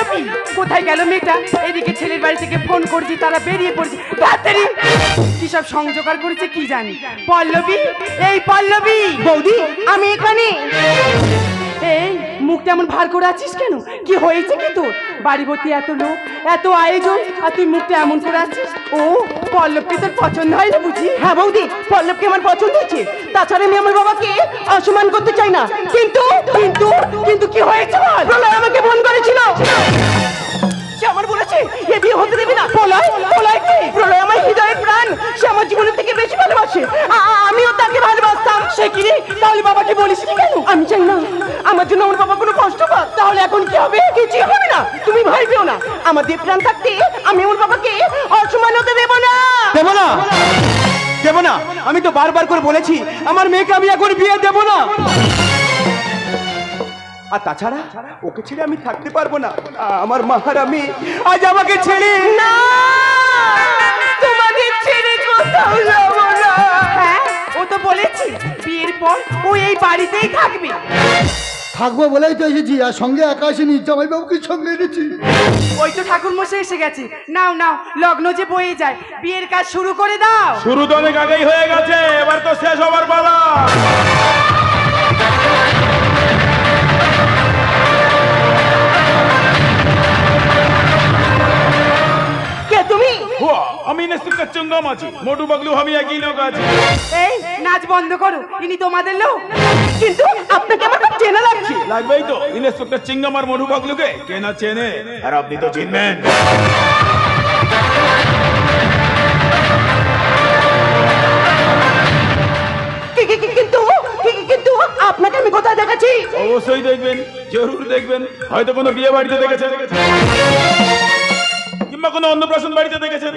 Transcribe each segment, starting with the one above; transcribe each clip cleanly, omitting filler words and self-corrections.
পল্লবী কোথায় গেল মেয়েটা? এদিকে ছেলের বাড়ি থেকে ফোন করছি, তারা বেরিয়ে পড়ছে। তাড়াতাড়ি কি সব সংযোগ করেছে কি জানি। পল্লবী, এই পল্লবী। বৌদি আমি এখানে। এই মুখটা এমন ভার করে আছিস কেন? কি হয়েছে কি তোর? বাড়ি ভর্তি এত লোক, এত আয়োজন, আর তুই মুখটা এমন করে আছিস। ও পল্লবকে তোর পছন্দ হয় না বুঝি? হ্যাঁ বৌদি, পল্লবকে আমার পছন্দ হচ্ছে। তাছাড়া আমি আমার বাবাকে অসম্মান করতে চাই না। কিন্তু কিন্তু কিন্তু কি হয়েছে বল? প্রলয় আমাকে ফোন করেছিল। সে আমার বলেছে এ বিয়ে হতে দেবে না। প্রলয়, প্রলয় কি? প্রলয় আমার হৃদয়ের প্রাণ, সে আমার জীবনের থেকে বেশি ভালোবাসে। আমিও তাকে ভালোবাসতাম। সে কি রে? তাহলে বাবাকে বলিস কি কেন? আমি চাই না আমার জন্য আমার বাবা কোনো কষ্ট পাক। তাহলে এখন কি হবে? কিছুই হবে না, তুমি ভয় পেও না। আমাদের প্রাণ থাকতে আমি আমার বাবাকে অসম্মান হতে দেবো না। দেব না, দেব না। আমি তো বারবার করে বলেছি আমার মেয়েকে আমি এখন বিয়ে দেব না। আর তাছাড়া ওকে ছেড়ে আমি থাকতে পারবো না। আমার মাহারা মেয়ে আজ আমাকে ছেড়ে। না, তোমাকে ছেড়ে কোথাও যাবো না। হ্যাঁ, ও তো বলেছি বিয়ের পর ও এই বাড়িতেই থাকবে। থাকবো বলেই তো এসেছি, আর সঙ্গে একা আসেনি, জামাইবাবুকে সঙ্গে এনেছি। ওই তো ঠাকুর মশাই এসে গেছে। নাও নাও, লগ্ন যে বয়ে যায়, বিয়ের কাজ শুরু করে দাও। শুরু তো অনেক আগেই হয়ে গেছে, এবার তো শেষ হবার পালা। কে তুমি? হুয়া, আমি ইন্সপেক্টর চুঙ্গম আছি, মোটু পাগলু আমি একই লোক আছি। এই নাচ বন্ধ করো, ইনি তোমাদের লোক। কিন্তু আপনাকে আমার খুব চেনা লাগছে। লাগবেই তো, ইন্সপেক্টর চিঙ্গম আর মোটু পাগলুকে কে না চেনে, আর আপনি তো চিনবেন। কিন্তু আপনাকে আমি কোথায় দেখাচ্ছি? অবশ্যই দেখবেন, জরুর দেখবেন। হয়তো কোনো বিয়ে বাড়িতে দেখেছেন, কিংবা কোনো অন্নপ্রাশন বাড়িতে দেখেছেন।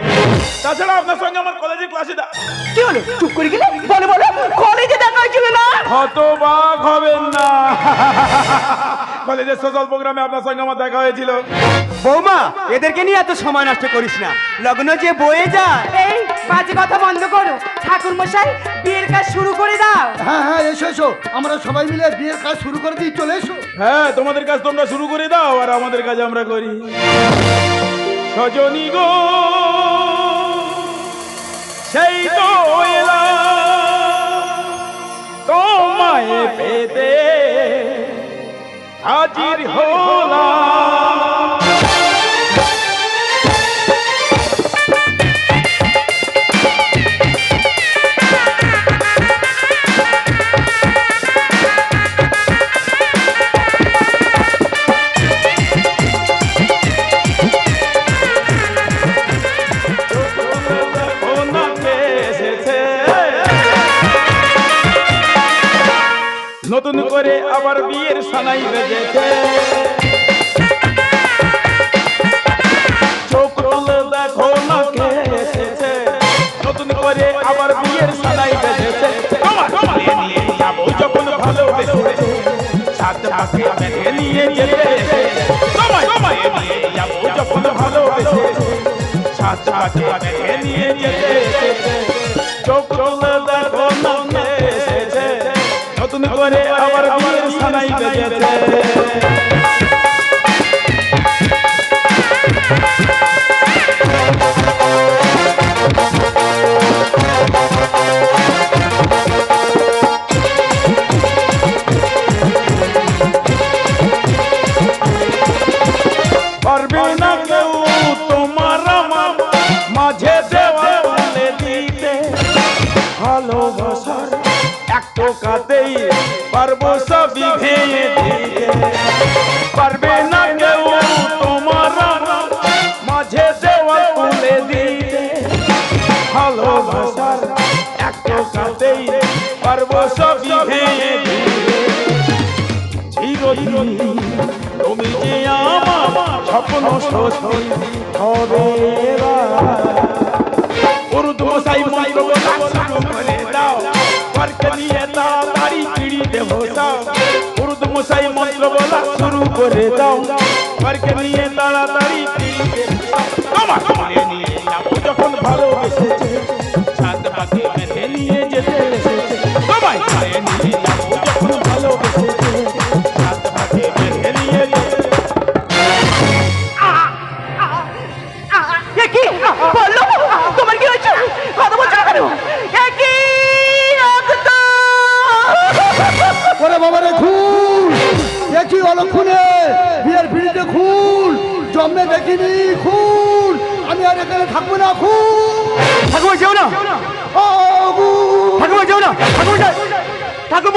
তাছাড়া আপনার সঙ্গে আমার কলেজের ক্লাসে কি হলো, চুপ করে গেলে? বলে বলো, কলেজে দেখা হয়েছিল না? হতবাক হবেন না, কলেজের সোশ্যাল প্রোগ্রামে আপনার সঙ্গে আমার দেখা হয়েছিল। বৌমা, এদেরকে নিয়ে এত সময় নষ্ট করিস না, লগ্ন যে বয়ে যায়। এই বাজে কথা বন্ধ করো, ঠাকুর মশাই বিয়ের কাজ শুরু করে দাও। হ্যাঁ হ্যাঁ, এসো এসো, আমরা সবাই মিলে বিয়ের কাজ শুরু করে দিই, চলে এসো। হ্যাঁ, তোমাদের কাজ তোমরা শুরু করে দাও, আর আমাদের কাজ আমরা করি। সজনী গো, সেই তো এলাম তোমায় পেতে, হাজির হলাম। নতুন করে আবার বিয়ের সানাই বেজেছে, চোখ তুলে দেখো না কে এসেছে। নতুন করে আবার বিয়ের সানাই বেজেছে, তোমায় নিয়ে যাবো যখন ভালোবেসেছে, সাত পাকে বেঁধে নিয়ে যেতে এসেছে। তোমায় নিয়ে যাবো যখন ভালোবেসেছে, সাত পাকে বেঁধে নিয়ে যেতে এসেছে। চোখ তুলে দেখো না কে এসেছে, নতুন করে আবার বিয়ের সানাই বেজেছে। পারবে না কেউ তোমার আমার মাঝে দেওয়া বলে দিতে, ভালোবাসার এক টোকাতেই পারবো সবই ভেঙে দিতে। পারবে না কেউ তোমার আমার মাঝে দেওয়া তুলে দিতে, ভালোবাসার এক টোকাতেই পারবো সবই ভেঙে দিতে। চিরদিন তুমি যে আমার স্বপ্ন সত্যি হবে। উর্দু মশাই মন্ত্র বলা শুরু করে দাও, ঘরকে নিয়ে তাড়াতাড়ি পিড়ি দেবো দাও। উর্দু মশাই মন্ত্র বলা শুরু করে দাও, ঘরকে নিয়ে তাড়াতাড়ি পিড়ি দেবো দাও। তোমায় নিয়ে যাবো যখন ভালোবেসেছে, সাত পাকে বেঁধে নিয়ে যেতে এসেছে। তোমায় নিয়ে যাবো যখন ভালোবেসেছে, সাত পাকে বেঁধে নিয়ে যেতে।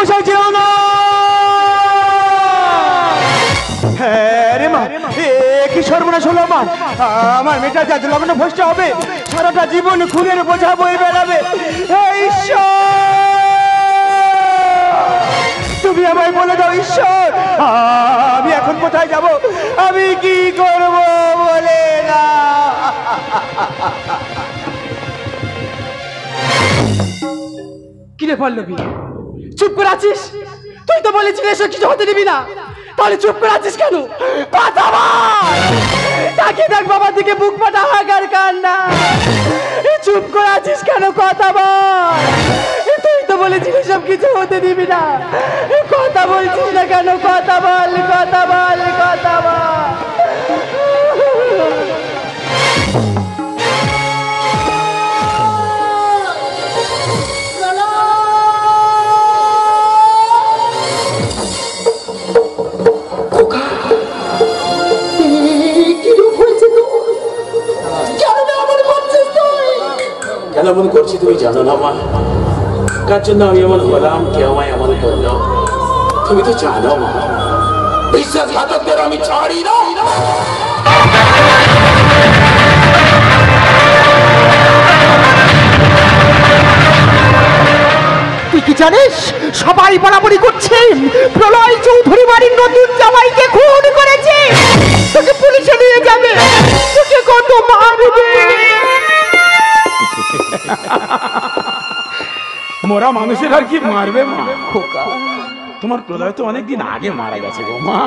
মশাই যেও না। হ্যাঁ রে মা, কি সর্বনাশ হলো আমার। আমার মেয়েটা আজ লগ্ন ভ্রষ্ট হবে, সারাটা জীবন খুনের বোঝা বয়ে বেড়াবে। হে ঈশ্বর, তুমি আমায় বলে দাও ঈশ্বর, আমি এখন কোথায় যাব, আমি কি করব বলে না। কিরে পল্লবী, চুপ করে আছিস? তুই তো বলেছিলি এসব কিছু হতে দিবি না, তাহলে চুপ করে আছিস কেন? কথা বল। তাকে দেখ বাবার দিকে বুক ফাটা হাগার কান্না। চুপ করে আছিস কেন? কথা বল। তুই তো বলেছিলি সব কিছু হতে দিবি না, কথা বলছিস না কেন? কথা বল, কথা বল, কথা বল। কেন এমন করছি তুমি জানো না মা? কার জন্য আমি এমন হলাম, কে আমায় এমন করলো তুমি তো জানো মা। বিশ্বাসঘাতকদের আমি ছাড়ি না। তুই কি জানিস সবাই বরাবরই করছে প্রলয় চৌধুরী বাড়ির নতুন জামাইকে খুন করেছে। তোকে পুলিশে নিয়ে যাবে, তোকে কত মারবে। মোরা মানুষের আর কি মারবে মা? তোমার প্রলয় তো অনেকদিন আগে মারা গেছে গো মা।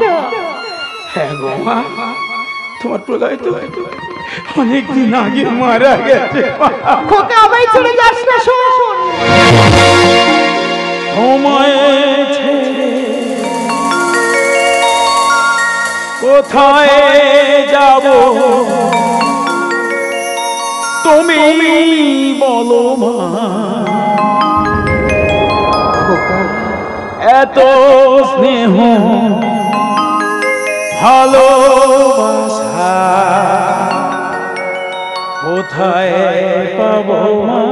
হ্যাঁ গো মা, তোমার প্রলয় তো অনেকদিন আগে মারা গেছে। খোকা আমায় চলে যাস না, শোন। তোমায় ছেড়ে কোথায় যাব তুমি বলো মা। এত স্নেহ ভালোবাসা কোথায় পাবো মা?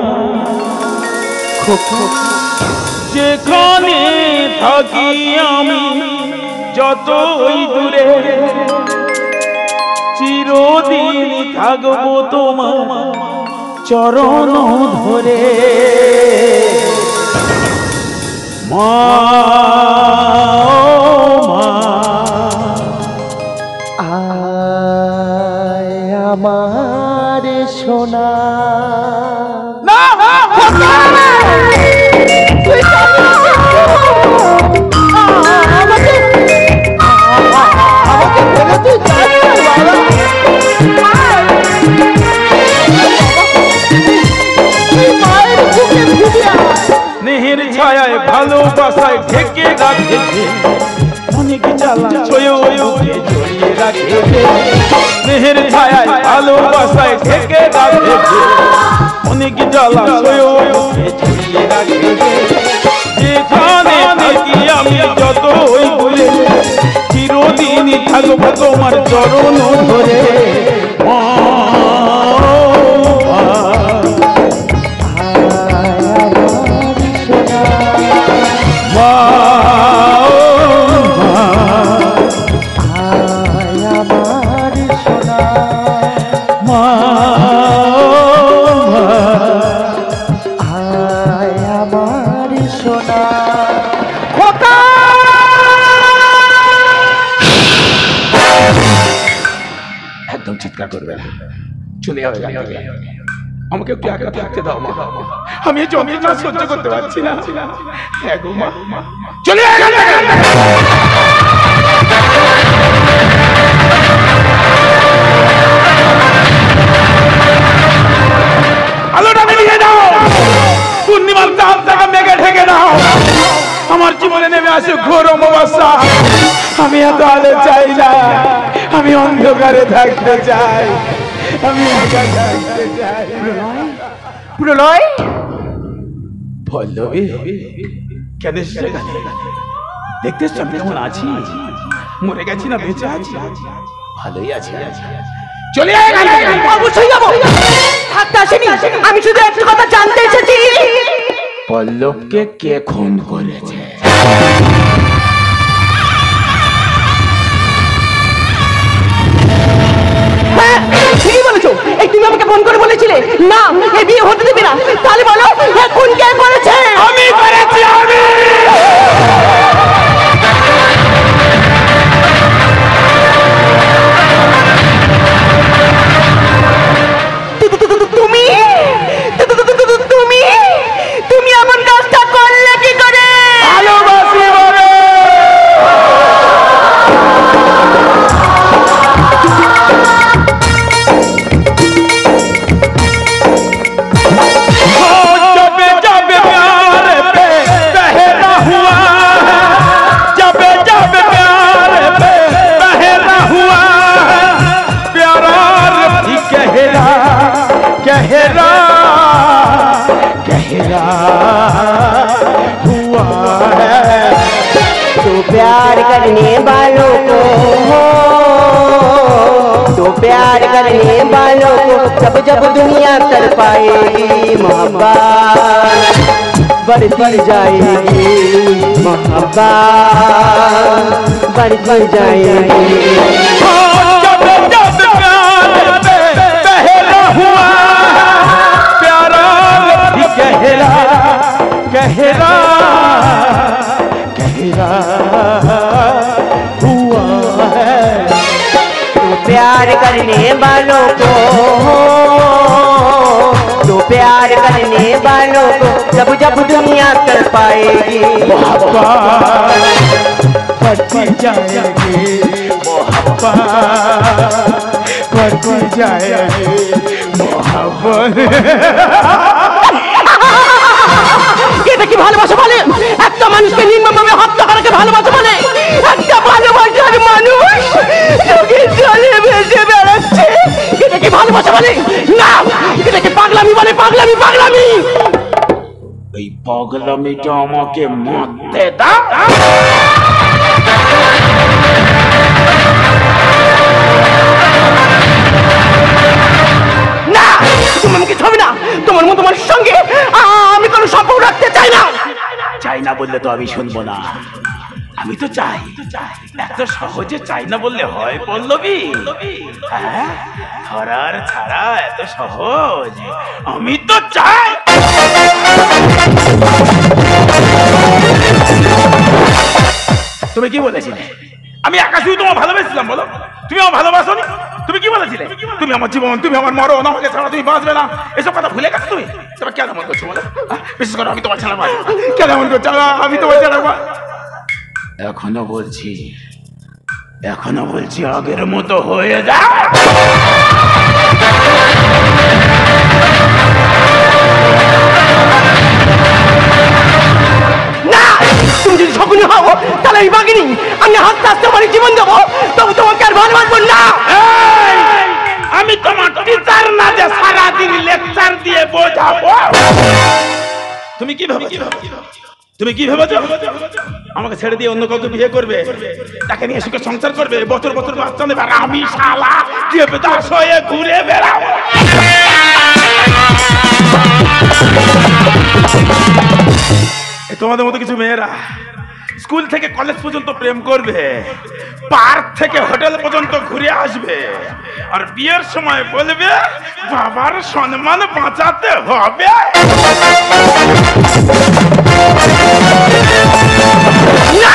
যেখানে থাকি আমি যতই দূরে, চিরদিন থাকবো তোমার চরণ ধরে মা। আয় আমার সোনা। স্নেহের ছায়ায় ভালোবাসায় ঢেকে রাখেছে, অনেক জ্বালা ছয়ে জড়িয়ে রাখেছে। স্নেহের ছায়ায় ভালোবাসায় ঢেকে রাখেছে, অনেক জ্বালা ছয়ে জড়িয়ে রাখেছে। যেখানে থাকি আমি যতই দূরে, চিরদিন থাকবো তোমার চরণ ধরে মা। একদম চিৎকার করবে না, চলে যাবে। আমাকে একটু একা থাকতে দাও মা, আমি এই যন্ত্রণা সহ্য করতে পারছি না। হ্যাঁ গো মা, চলে যাবে। আলোটা নিভিয়ে দাও, পূর্ণিমার চাঁদ থেকে মেঘে ঢেকে দাও। আমার জীবনে নেমে আসে ঘোর অমাবস্যা। আমি এত আলো চাই না, আমি অন্ধকারে থাকতে চাই, আমি একা থাকতে চাই। প্রলয়, পল্লবী কেন দেখতে আমি কেমন আছি? মরে গেছি না বেঁচে আছি? ভালোই আছি। চলে অবশ্যই যাবো, থাকতে আসেনি। আমি শুধু একটা কথা জানতে এসেছি, পল্লবকে কে খুন করেছে? হ্যাঁ ঠিকই বলেছো। এই তুমি আমাকে ফোন করে বলেছিলে না এই বিয়ে হতে দেবে না, তাহলে বলো এখন কে করেছে? আমি করেছি, আমি। তুমি তুমি তুমি এমন কাজটা করলে কি করে? ভালোবাসি বলে। गहरा गहरा हुआ है तो प्यार करने वालों को तो प्यार करने वालों को जब जब दुनिया कर पाएगी मोहब्बत बढ़ती जाएगी, मोहब्बत बढ़ती जाएगी। जब जब प्यार पहला हुआ प्यारा गहरा गहरा गहरा हुआ है। तो प्यार करने वालों को तो प्यार करने वालों को जब जब दुनिया कर पाएगी मोहब्बत बढ़ती जाएगी, मोहब्बत बढ़ती जाएगी, मोहब्बत। এটা কি ভালোবাসা বলে? একটা মানুষকে নির্মমভাবে হত্যা করাকে ভালোবাসা বলে? একটা ভালোবাসার মানুষ চোখের জলে ভেসে বেড়াচ্ছে, এটা কি ভালোবাসা বলে? না, এটা কি পাগলামি বলে? পাগলামি, পাগলামি। এই পাগলামিটা আমাকে মারতে দাও। না, তুমি আমাকে ছবি না। তোমার মতো তোমার সঙ্গে আমি কোনো সম্পর্ক রাখতে চাই না। চাই না বললে তো আমি শুনবো না। আমি তো চাই। এত সহজে চাই না বললে হয় পল্লবী? হ্যাঁ, ধরার ছাড়া এত সহজ? আমি তো চাই। তুমি কি বলেছিলে? আমি একা শুধু তোমার ভালোবেসেছিলাম বলো? তুমি আমার ভালোবাসোনি? তুমি কি বলেছিলে? তুমি আমার জীবন, তুমি আমার মরণ, আমাকে ছাড়া তুমি বাঁচবে না, এসব কথা ভুলে গেছো তুমি? তবে কেন এমন করছো বলো? বিশেষ করে আমি তোমার ছাড়া বাঁচবো না। কেন এমন করছো? আমি তোমার ছাড়া এখনো বলছি আগের মতো হয়ে যা। না, তুমি যদি শকুনি হও তাহলে আমি বাগিনি। আমি হাসতে হাসতে আমার জীবন দেবো, তবু তোমাকে আর ভালোবাসবো না। আমি তোমার টিচার না যে সারাদিন লেকচার দিয়ে বোঝাবো। তুমি কি ভেবেছো? তুমি কি ভেবেছো আমাকে ছেড়ে দিয়ে অন্য কাউকে বিয়ে করবে, তাকে নিয়ে সুখে সংসার করবে, বছর বছর বাচ্চা নেবে, আর আমি শালা দেবদাস হয়ে ঘুরে বেড়াবো? তোমাদের মতো কিছু মেয়েরা স্কুল থেকে কলেজ পর্যন্ত প্রেম করবে, পার্ক থেকে হোটেল পর্যন্ত ঘুরে আসবে, আর বিয়ের সময় বলবে বাবার সম্মান বাঁচাতে হবে। না,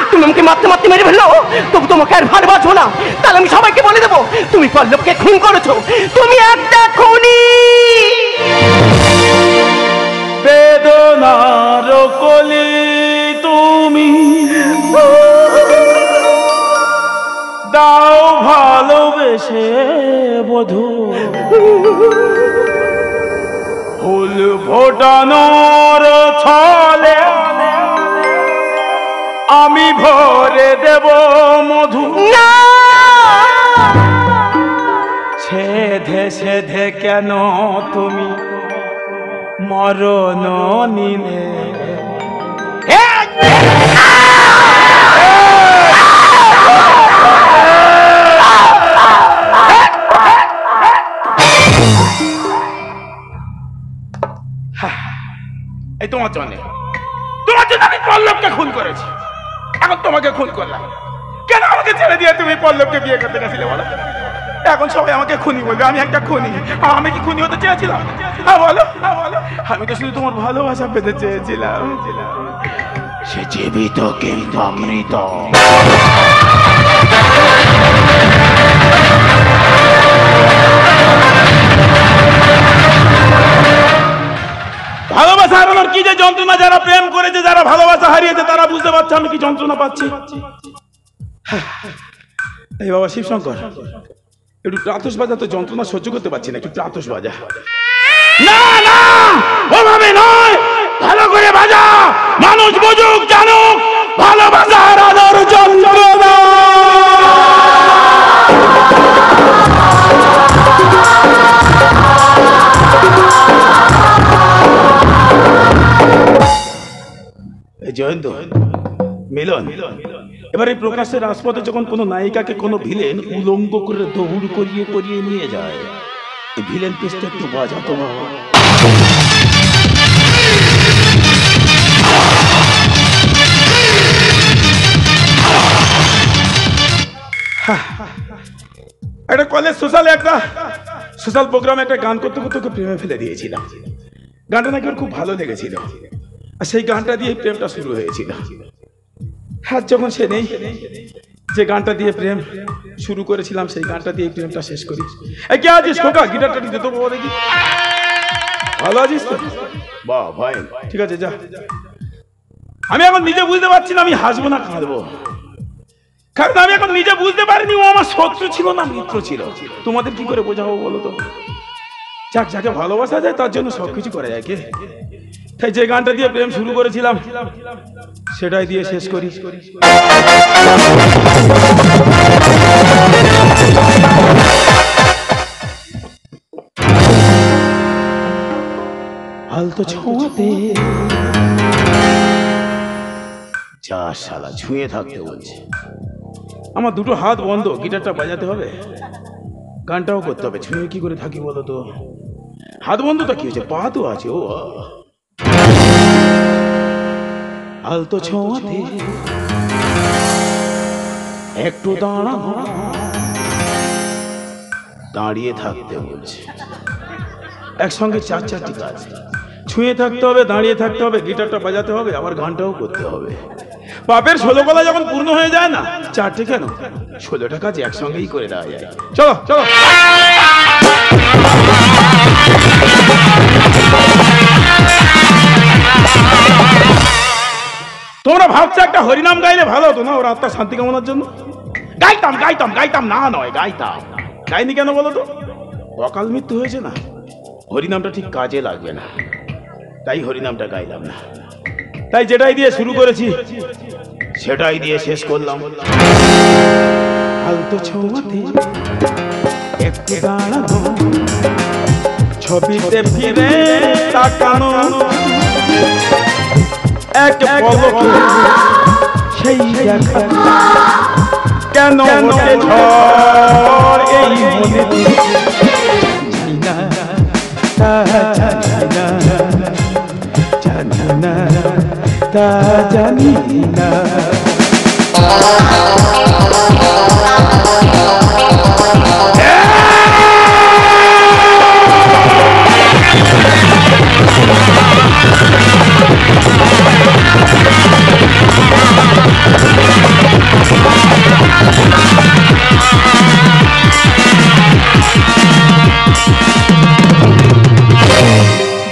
তুমি আমাকে মারতে মারতে মেরে ফেললো, তবু তোমাকে আর ভালোবাসবো না। তাহলে আমি সবাইকে বলে দেবো তুমি পল্লবকে খুন করেছো, তুমি একটা খুনি। বেদনার কলি তুমি দাও ভালোবেসে বধূ, ফুল ফোটানোর ছলে আমি ভরে দেব মধু। ছেধে ছেধে কেন তুমি মরণ নিলে? এই তোমার জন্য আমি পল্লবকে খুন করেছি, এখন তোমাকে খুন করলাম। কেন আমাকে ছেড়ে দিয়ে তুমি পল্লবকে বিয়ে করতে গেছিলে বলো? এখন সবাই আমাকে খুনি বলবে, আমি একটা খুনি। আমি কি খুনি হতে চেয়েছিলাম? বলো, আমি তো শুধু তোমার ভালোবাসা পেতে চেয়েছিলাম। সে জীবিত কিংবা মৃত, ভালোবাসা হারানোর কি যে যন্ত্রণা, যারা প্রেম করেছে, যারা ভালোবাসা হারিয়েছে, তারা বুঝতে পারছে আমি কি যন্ত্রণা পাচ্ছি। এই বাবা শিবশঙ্কর, একটু প্রাতস বাজা, তো যন্ত্রণা সহ্য করতে পারছি না, একটু প্রাতস বাজা। না না, ওভাবে নয়, ভালো করে বাজা, মানুষ বুঝুক জানুক ভালোবাসা হারানোর যন্ত্রণা। জয়ন্ত, মিলন, এবার এই প্রকাশের রাজপথে যখন কোনো নায়িকাকে কোনো ভিলেন উলঙ্গ করে দৌড় করিয়ে করিয়ে নিয়ে যায়, এই ভিলেন পিসটা একটু বাজাতো বাবা। একটা কলেজ সোশ্যাল প্রোগ্রামে একটা গান করতে করতে ওকে প্রেমে ফেলে দিয়েছিলাম। গানটা নাকি ওর খুব ভালো লেগেছিল, আর সেই গানটা দিয়ে প্রেমটা শুরু হয়েছিল। হ্যাঁ, যখন সে নেই, যে গানটা দিয়ে প্রেম শুরু করেছিলাম, সেই গানটা দিয়ে প্রেমটা শেষ করি। কে আছিস খোকা? গিটারটা দিতে তো বাবা দেখি। ভালো আছিস তো? বাহ ভাই, ঠিক আছে যা। আমি এখন নিজে বুঝতে পারছি না আমি হাসবো না কাঁদবো, কারণ আমি এখন নিজে বুঝতে পারিনি ও আমার শত্রু ছিল না মিত্র ছিল। তোমাদের কি করে বোঝাবো বলো তো? যাকে ভালোবাসা যায় তার জন্য সবকিছু করা যায় কে? তাই যে গানটা দিয়ে প্রেম শুরু করেছিলাম সেটাই দিয়ে শেষ করি। আলতো ছোঁয়াতে যা শালা ছুঁয়ে থাকতে বলছে। আমার দুটো হাত বন্ধ, গিটারটা বাজাতে হবে, গানটাও করতে হবে, ছুঁয়ে কি করে থাকি বলো তো? হাত বন্ধ তো কি হয়েছে, পা তো আছে। ও আলতো ছোঁয়াতে একটু দাঁড়িয়ে থাকতে বলছে। একসঙ্গে চারটি কাজ, ছুঁয়ে থাকতে হবে, দাঁড়িয়ে থাকতে হবে, গিটারটা বাজাতে হবে, আবার গানটাও করতে হবে। বাপের 16 গলা যখন পূর্ণ হয়ে যায় না, 4টে কেন 16টা কাজ একসঙ্গেই করে দেওয়া যায়। চলো চলো। তোমরা ভাবছো একটা হরিনাম গাইলে ভালো হতো না, ওর আত্মার শান্তি কামনার জন্য? গাইতাম না নয়, গাইনি কেন বলো তো? অকাল মৃত্যু হয়েছে না, হরিনামটা ঠিক কাজে লাগবে না, তাই হরিনামটা গাইলাম না। তাই যেটাই দিয়ে শুরু করেছি সেটাই দিয়ে শেষ করলাম। আলতো ছোঁয়াতে একটু দাঁড়ানো, ছবিতে ফিরে তাকানো, এক পলকে সেই দেখা কেন ওঠে ঝড় এই মনে, জানি না তা জানি না।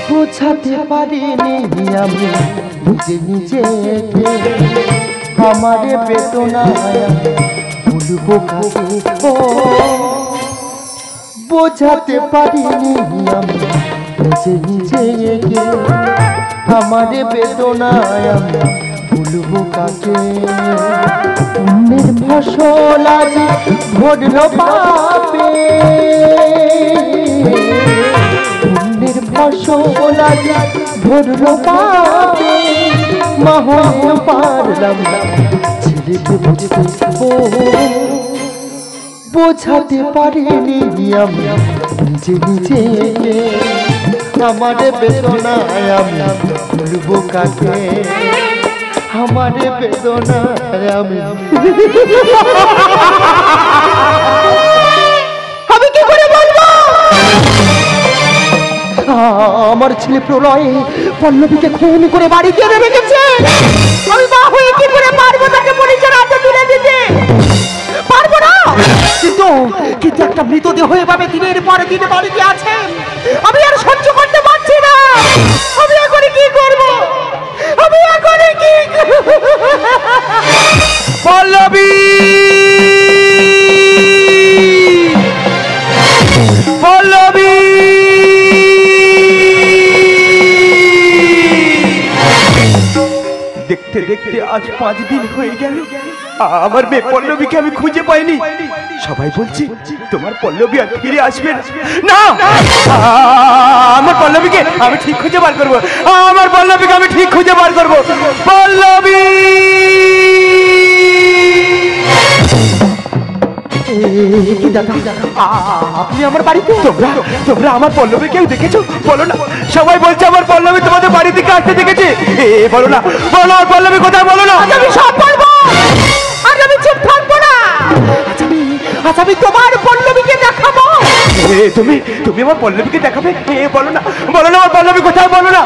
বোঝাতে পারিনি আমি নিজে নিজেকে, আমার বেদনায় ভুলবো কাকে? ও বোঝাতে পারিনি আমি নিজে নিজেকে, আমার বেদনায় ভুলবো কাকে? অন্যের ফসল আজ ভরলো পাপে, অন্যের ফসল আজ ভরলো পাপে, মহল পারলাম ছেলেকে বুঝতে। ও বোঝাতে পারিনি আমি নিজে নিজেকে, আমার বেদনায় আমি ভুলবো কাকে? আমার বেদনা আমি আমি কি করে বলবো? আমার ছেলে প্রলয় পল্লবীকে খুন করে বাড়ি দিয়ে রেখেছে। আমি মা হয়ে কি করে পারবো তাকে পুলিশের হাতে তুলে দিতে? পারবো না। কিন্তু একটা মৃতদেহ এভাবে দিনের পর দিন বাড়িতে আছে, আমি আর সহ্য করতে পারছি না। আমি এখন কি করবো? আমি এখন কি পল্লবী, পল্লবী, দেখতে দেখতে আজ 5 দিন হয়ে গেল, আমার মেয়ে পল্লবীকে আমি খুঁজে পাইনি। সবাই বলছে তোমার পল্লবী আর ফিরে আসবে না। আমার পল্লবীকে আমি ঠিক খুঁজে বার করবো, আমার পল্লবীকে আমি ঠিক খুঁজে বার করবো। পল্লবী, কি দাদা, আপনি আমার বাড়িতে? তোমরা আমার পল্লবী কেউ দেখেছো? বলো না। সবাই বলছে আমার পল্লবী তোমাদের বাড়ি থেকে আসতে দেখেছে। বলো না, বলো আমার পল্লবী কোথায়? বলো না। আমি সব বলবো, আর আমি চুপ থাকবো না। আমি তোমার পল্লবীকে দেখাবো। তুমি আমার পল্লবীকে দেখাবে? বলো না, বলো না আমার পল্লবী কোথায়? বলো না।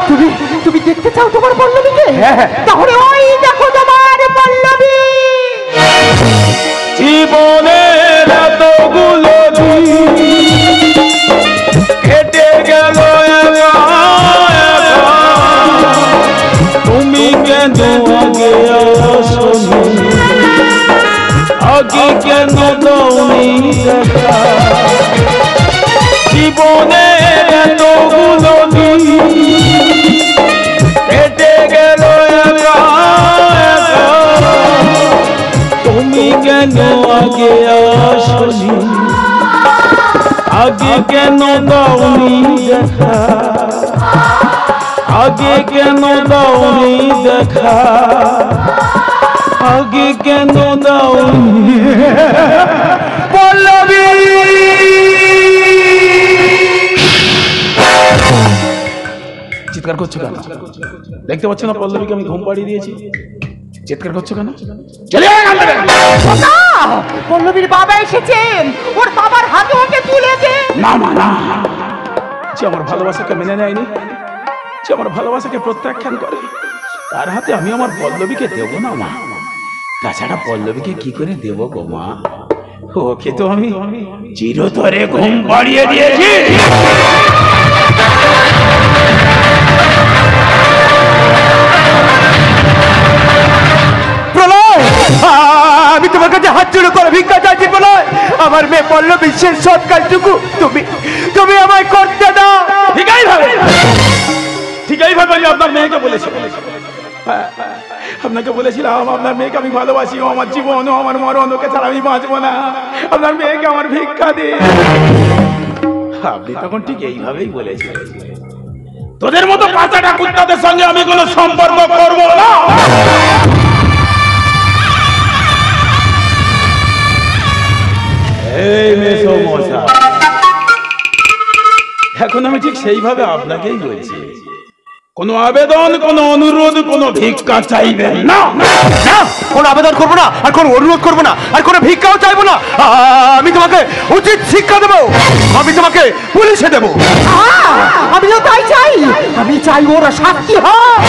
তুমি দেখতে চাও তোমার পল্লবীকে? হ্যাঁ। তাহলে ওই দেখো তোমার পল্লবী। জীবনের এতগুলো দিন কেটে গেল একা একা, তুমি কেন আগে আসোনি, আগে কেন দাওনি দেখা? জীবনের এতগুলো দিন কেটে গেল একা একা, তুমি কেন আগে আসোনি, আগে কেন দাওনি দেখা? আগে কেন দাওনি দেখা? আগে কেন দাওনি? পল্লবী, চিৎকার করছো কেন? দেখতে পাচ্ছ না পল্লবীকে আমি ঘুম পাড়িয়ে দিয়েছি? চিৎকার করছো কেন? চলে আয় এখান থেকে। পল্লবীর বাবা এসেছেন, ওর বাবার হাতে ওকে তুলে দে। না মা, না। যে আমার ভালোবাসাকে মেনে নেয়নি, যে আমার ভালোবাসাকে প্রত্যাখ্যান করে, তার হাতে আমি আমার পল্লবীকে দেব না মা। তাছাড়া পল্লবীকে কি করে দেব গো মা? ওকে তো আমি চিরতরে ঘুম পাড়িয়ে দিয়েছি। প্রলয়, আমি তোমার কাছে হাত জোড় করে ভিক্ষা চাইছি। প্রলয়, আমার মেয়ে পল্লবীর শেষ সৎ কাজটুকু তুমি আমায় করতে দাও। ঠিকই ভাবে আমি আপনার মেয়েকে বলেছি, আপনাকে বলেছিলাম আপনার মেয়েকে আমি ভালোবাসি, ও আমার জীবন, ও আমার মরণ, ওকে ছাড়া আমি বাঁচবো না। আপনার মেয়েকে আমার ভিক্ষা দিন। আপনি তখন ঠিক এইভাবেই বলেছিলেন, তোদের মতো পাঁচাটা কুত্তাদের সঙ্গে আমি কোনো সম্পর্ক করব না। এই মেসোমশাই, এখন আমি ঠিক সেইভাবে আপনাকেই বলছি, কোনো আবেদন, কোনো অনুরোধ, কোনো ভিক্ষা চাইবেন না। কোনো আবেদন করবো না, আর কোনো অনুরোধ করবো না, আর কোনো ভিক্ষাও চাইবো না। আমি তোমাকে উচিত শিক্ষা দেবো, আমি তোমাকে পুলিশে দেবো। আমিও তাই চাই, আমি চাই ওরা শাস্তি হয়।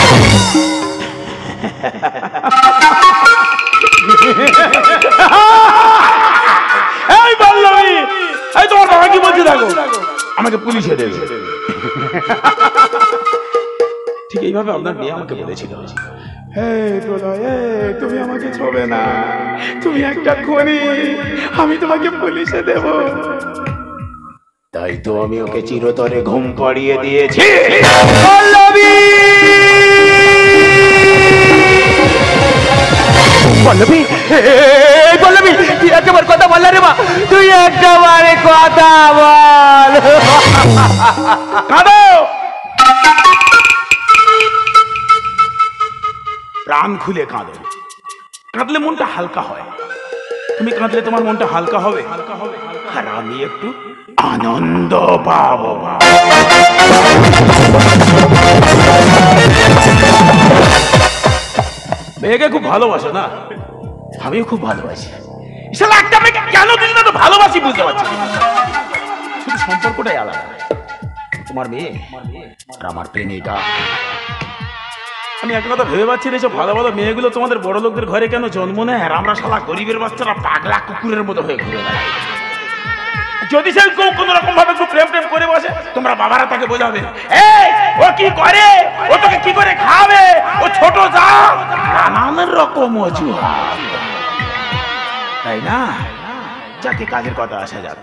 এই পল্লবী, এই তোমার বাবা কি বলছে দেখো, আমাকে পুলিশে দেবে। ঠিক এইভাবে আপনার মেয়ে আমাকে বলেছিল, তুমি আমাকে ছোবে না, তুমি একটা খুনি, আমি তোমাকে পুলিশে দেব। তাই তো আমি ওকে চিরতরে ঘুম পাড়িয়ে দিয়েছি। পল্লবী, পল্লবী, এই পল্লবী, তুই একবার কথা বল রে মা, তুই একবারে কথা বল। কাঁদো, প্রাণ খুলে কাঁদো, কাঁদলে মনটা হালকা হয়। তুমি কাঁদলে তোমার মনটা হালকা হবে, আর আমি একটু আনন্দ পাবো। মেয়েকে খুব ভালোবাসো না? আমিও খুব ভালোবাসি। শালা একটা মেয়েকে কেন দিল না তো ভালোবাসি বুঝতে পারছি না। শুধু সম্পর্কটাই আলাদা। তোমার মেয়ে আর আমার প্রেমিকা। আমি একটা কথা ভেবে পাচ্ছি না, ভালো ভালো মেয়েগুলো তোমাদের বড় লোকদের ঘরে কেন জন্ম নেয় আর আমরা শালা গরিবের বাচ্চারা পাগলা কুকুরের মতো হয়ে ঘুরে বেড়াই। যদি সে কোন রকম ভাবে একটু প্রেম প্রেম করে বসে, তোমরা বাবারা তাকে বোঝাবে, এই ও কি করে, ও তোকে কি করে খাবে, ও ছোট যা, নানান রকম অজুহাত, তাই না? যাকে কাজের কথা আসা যাক।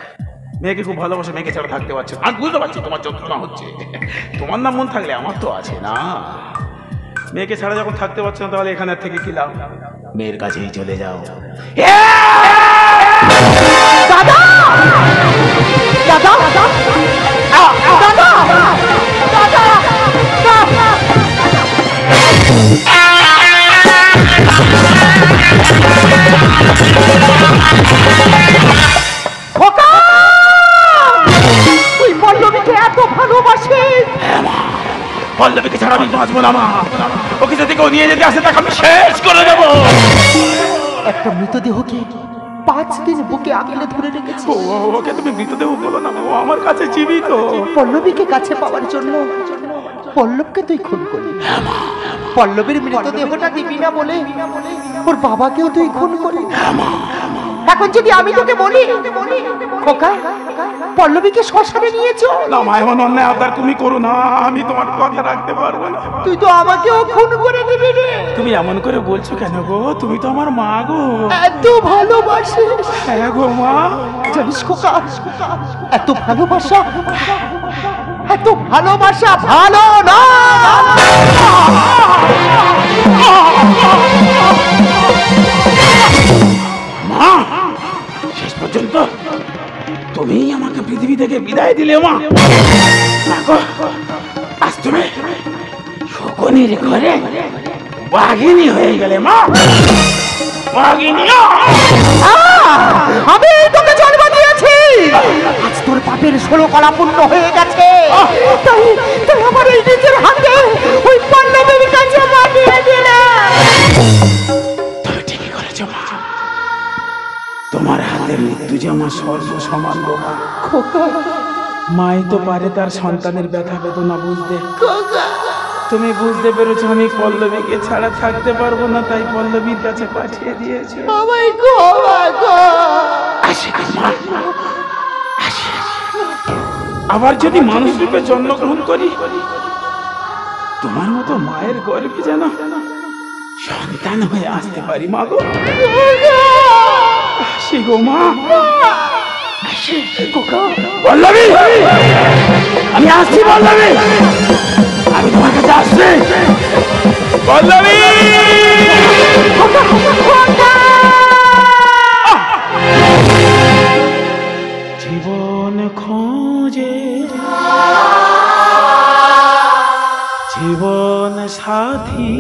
মেয়েকে খুব ভালোবাসে, মেয়েকে ছাড়া থাকতে পারছে না। আমি বুঝতে পারছি তোমার যন্ত্রণা হচ্ছে। তোমার নাম মন থাকলে আমার তো আছে না। মেয়েকে ছাড়া যখন থাকতে পারছো না, তাহলে এখানে থেকে কি লাভ? মেয়ের কাছেই চলে যাও। দাদা দাদা দাদা দাদা খোকা, তুই পল্লবীকে এত ভালোবাসে? পল্লবীকে ছাড়া আমি বাঁচবো না মা। ওকে যদি কেউ নিয়ে যেতে আসে তাকে আমি শেষ করে দেবো। একটা মৃতদেহকে 5 দিন বুকে আগলে ধরে রেখেছে। ওকে তুমি মৃতদেহ বলো না, ও আমার কাছে জীবিত। পল্লবীকে কাছে পাওয়ার জন্য পল্লবকে তুই খুন করলি। পল্লবীর মৃতদেহটা দিবি না বলে ওর বাবাকেও তুই খুন করলি। এখন যদি আমি তোকে বলি খোকা পল্লবীকে শ্মশানে নিয়েছো, না মা, এমন অন্যায় আবদার তুমি করো না, আমি তোমার কথা রাখতে পারবো না। তুই তো আমাকেও খুন করে দিবি রে। তুমি এমন করে বলছো কেন গো? তুমি তো আমার মা গো। এত ভালোবাসিস? হ্যাঁ গো মা। জানিস খোকা, এত ভালোবাসা ভালো না। মা, শেষ পর্যন্ত তুমি আমাকে পৃথিবী থেকে বিদায় দিলে মা। দেখো আজ তুমি শকুনির ঘরে বাঘিনী হয়ে গেলে মা। বাঘিনী, আমি তোকে জন্ম দিয়েছি, আজ তোর পাপের 16 কলা পূর্ণ হয়ে গেছে। তাই আমার এই নিজের হাতে ওই পল্লবীর কাছে পাঠিয়ে দিলে। তুমি ঠিকই করেছো মা। তোমার হাতে মৃত্যু যে আমার সর্বসমান গো মা। খোকা, মাই তো পারে তার সন্তানের ব্যথা বেদনা বুঝতে। তুমি বুঝতে পেরেছো আমি পল্লবীকে ছাড়া থাকতে পারবো না, তাই পল্লবীর কাছে পাঠিয়ে দিয়েছো। আমায় ক্ষমা কর। আসি মা, আসি। আবার যদি মানুষ রূপে জন্মগ্রহণ করি, তোমার মতো মায়ের গর্ভে যেন সন্তান হয়ে আসতে পারি মা গো। আসি গো মা, আসি। পল্লবী, আমি আসছি পল্লবী, আমি তোমার কাছে আসছি পল্লবী। জীবন খোঁজে জীবন সাথী,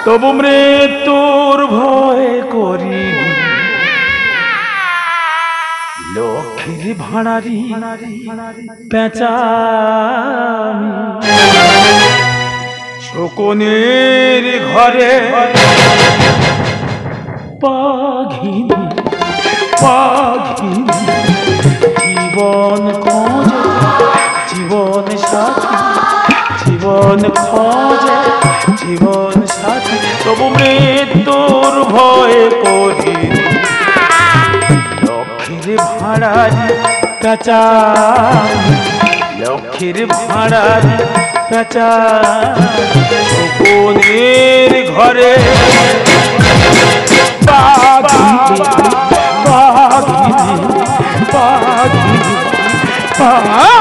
তবু মৃত্যুর ভয় করি। লক্ষ্মীর ভাড়ারি পেঁচা শকুনের ঘরে পাঘিনী পাঘিনী। জীবন খোঁজে জীবন সাথী, জীবন খোঁজে জীবন সাথী, তবু মৃত্যুর ভয় করি। লক্ষ্মীর ভাড়ারি পেঁচা, লক্ষ্মীর ভাড়ারি পেঁচা শকুনের ঘরে পাঘিনী পাঘিনী পাঘিনী।